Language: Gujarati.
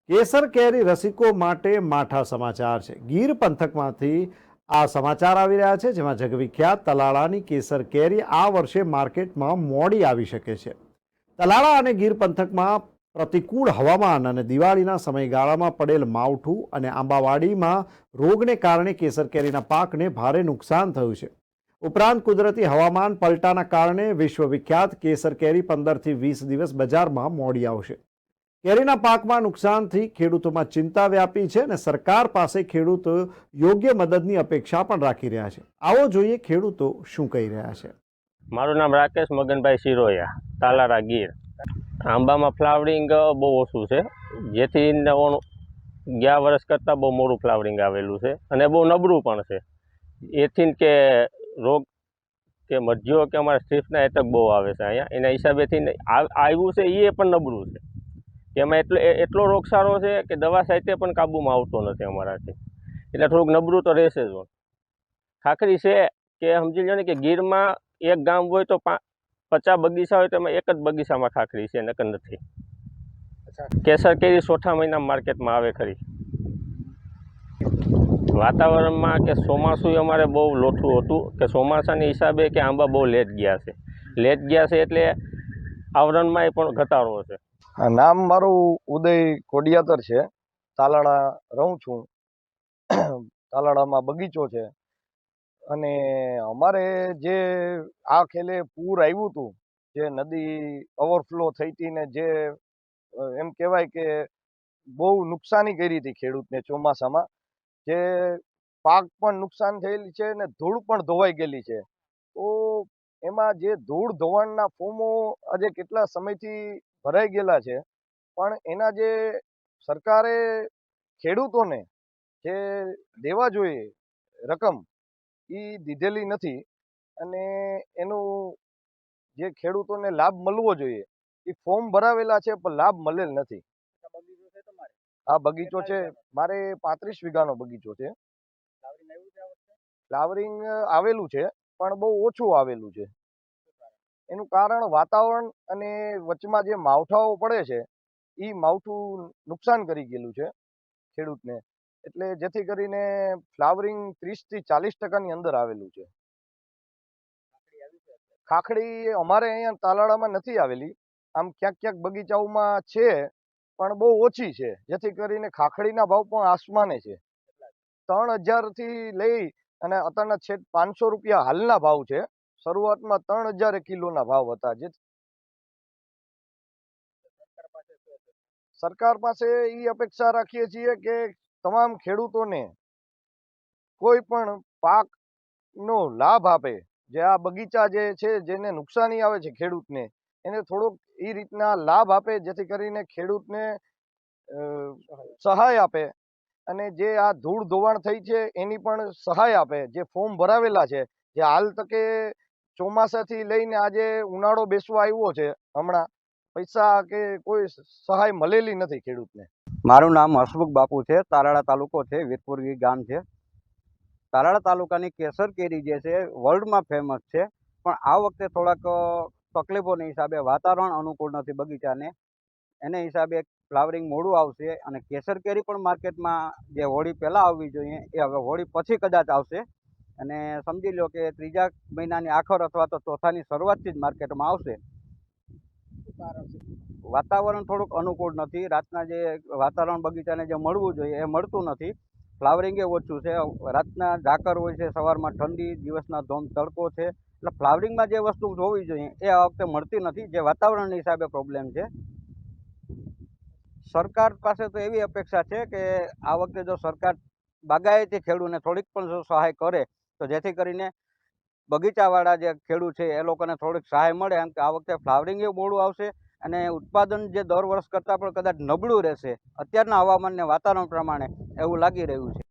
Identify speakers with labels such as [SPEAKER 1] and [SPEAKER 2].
[SPEAKER 1] કેસર કેરી રસિકો માટે માઠા સમાચાર છે। ગીર પંથકમાંથી આ સમાચાર આવી રહ્યા છે, જેમાં જગવિખ્યાત તલાળાની કેસર કેરી આ વર્ષે માર્કેટમાં મોડી આવી શકે છે। તલાળા અને ગીર પંથકમાં પ્રતિકૂળ હવામાન અને દિવાળીના સમયગાળામાં પડેલ માવઠું અને આંબાવાડીમાં રોગને કારણે કેસર કેરીના પાકને ભારે નુકસાન થયું છે। ઉપરાંત કુદરતી હવામાન પલટાના કારણે વિશ્વવિખ્યાત કેસર કેરી 15 થી 20 દિવસ બજારમાં મોડી આવશે। કેરીના પાકમાં નુકસાનથી ખેડૂતોમાં ચિંતા વ્યાપી છે અને સરકાર પાસે ખેડૂતો યોગ્ય મદદની અપેક્ષા પણ રાખી રહ્યા છે। આવો જોઈએ ખેડૂતો શું કહી રહ્યા છે।
[SPEAKER 2] મારું નામ રાકેશ મગનભાઈ સિરોયા, તાલારા ગીર। આંબામાં ફ્લાવરિંગ બહુ ઓછું છે, જેથી ગયા વર્ષ કરતાં બહુ મોડું ફ્લાવરિંગ આવેલું છે અને બહુ નબળું પણ છે। એથી કે રોગ કે મધ્યો કે અમારા સ્ટ્રીપના એટક બહુ આવે છે અહીંયા, એના હિસાબેથી આવ્યું છે એ પણ નબળું છે। એમાં એટલો રોગચાળો છે કે દવા સાહિત્ય પણ કાબૂમાં આવતો નથી અમારાથી, એટલે થોડુંક નબળું તો રહેશે જ। ખાખરી છે કે સમજી લો ને કે ગીરમાં એક ગામ હોય તો 50 બગીચા હોય તો એમાં એક જ બગીચામાં ખાખરી છે, નકર નથી। કેસર કેરી ચોથા મહિનામાં માર્કેટમાં આવે ખરી। વાતાવરણમાં કે ચોમાસું અમારે બહુ લોઠું હતું કે ચોમાસાની હિસાબે કે આંબા બહુ લેટ ગયા છે એટલે આવરણમાં પણ ઘટાડો છે।
[SPEAKER 3] નામ મારું ઉદય કોડિયાતર છે। તાલાળા રહું છું। તાલાળામાં બગીચો છે અને અમારે જે આ ખેલે પૂર આવ્યું હતું, જે નદી ઓવરફ્લો થઈ હતી ને જે એમ કહેવાય કે બહુ નુકસાની કરી હતી ખેડૂતને ચોમાસામાં, જે પાક પણ નુકસાન થયેલી છે ને ધૂળ પણ ધોવાઈ ગયેલી છે। તો એમાં જે ધૂળ ધોવાણના ફોર્મો આજે કેટલા સમયથી ભરાઈ ગયેલા છે, પણ એના જે સરકારે ખેડૂતોને જે દેવા જોઈએ રકમ એ દીધેલી નથી અને એનું જે ખેડૂતોને લાભ મળવો જોઈએ એ ફોર્મ ભરાવેલા છે પણ લાભ મળેલ નથી। આ બગીચો છે મારે 35 વીઘાનો બગીચો છે। ફ્લાવરિંગ આવેલું છે પણ બહુ ઓછું આવેલું છે। એનું કારણ વાતાવરણ અને વચમાં જે માવઠાઓ પડે છે એ માવઠું નુકસાન કરી ગયેલું છે ખેડૂતને, એટલે જેથી કરીને ફ્લાવરિંગ 30 થી 40% અંદર આવેલું છે। ખાખડી અમારે અહીંયા તાલાળામાં નથી આવેલી, આમ ક્યાંક ક્યાંક બગીચાઓમાં છે પણ બહુ ઓછી છે, જેથી કરીને ખાખડીના ભાવ પણ આસમાને છે। 3000 થી લઈ અને અત્યારના છેક 500 રૂપિયા હાલના ભાવ છે। શરૂઆતમાં 3000 કિલોના ભાવ હતા। જે સરકાર પાસે એ અપેક્ષા રાખીએ છીએ કે તમામ ખેડૂતોને કોઈ પણ પાકનો લાભ આપે। જે આ બગીચા જે છે જેને નુકસાની આવે છે ખેડૂતને, એને થોડોક એ રીતના લાભ આપે, જેથી કરીને ખેડૂતને સહાય આપે અને જે આ ધૂળ ધોવાણ થઈ છે એની પણ સહાય આપે। જે ફોર્મ ભરાવેલા છે, જે હાલ તકે ચોમાસાથી લઈને આજે ઉનાળો બેસવા આવ્યો છે, હમણાં પૈસા કે કોઈ સહાય મળેલી નથી ખેડૂતને।
[SPEAKER 4] મારું નામ હસમુખ બાપુ છે। તાલાળા તાલુકો છે, વીરપુર ગામ છે। તાલાળા તાલુકાની કેસર કેરી જે છે વર્લ્ડમાં ફેમસ છે, પણ આ વખતે થોડાક તકલીફોના હિસાબે વાતાવરણ અનુકૂળ નથી બગીચાને, એને હિસાબે ફ્લાવરિંગ મોડું આવશે અને કેસર કેરી પણ માર્કેટમાં જે હોળી પહેલાં આવવી જોઈએ એ હવે હોળી પછી કદાચ આવશે અને સમજી લો કે ત્રીજા મહિનાની આખર અથવા તો ચોથાની શરૂઆતથી જ માર્કેટમાં આવશે। વાતાવરણ થોડુંક અનુકૂળ નથી, રાતના જે વાતાવરણ બગીચાને જે મળવું જોઈએ એ મળતું નથી। ફ્લાવરિંગ એ ઓછું છે, રાતના ઝાકર હોય છે, સવારમાં ઠંડી, દિવસના ધોમ તડકો છે, એટલે ફ્લાવરિંગમાં જે વસ્તુ જોવી જોઈએ એ આ વખતે મળતી નથી, જે વાતાવરણના હિસાબે પ્રોબ્લેમ છે। સરકાર પાસે તો એવી અપેક્ષા છે કે આ વખતે જો સરકાર બાગાયતી ખેડૂતને થોડીક પણ જો સહાય કરે તો જેથી કરીને બગીચાવાળા જે ખેડૂત છે એ લોકોને થોડીક સહાય મળે, એમ કે આ વખતે ફ્લાવરિંગ એ મોડું આવશે અને ઉત્પાદન જે દર વર્ષ કરતાં પણ કદાચ નબળું રહેશે અત્યારના હવામાનને વાતાવરણ પ્રમાણે એવું લાગી રહ્યું છે।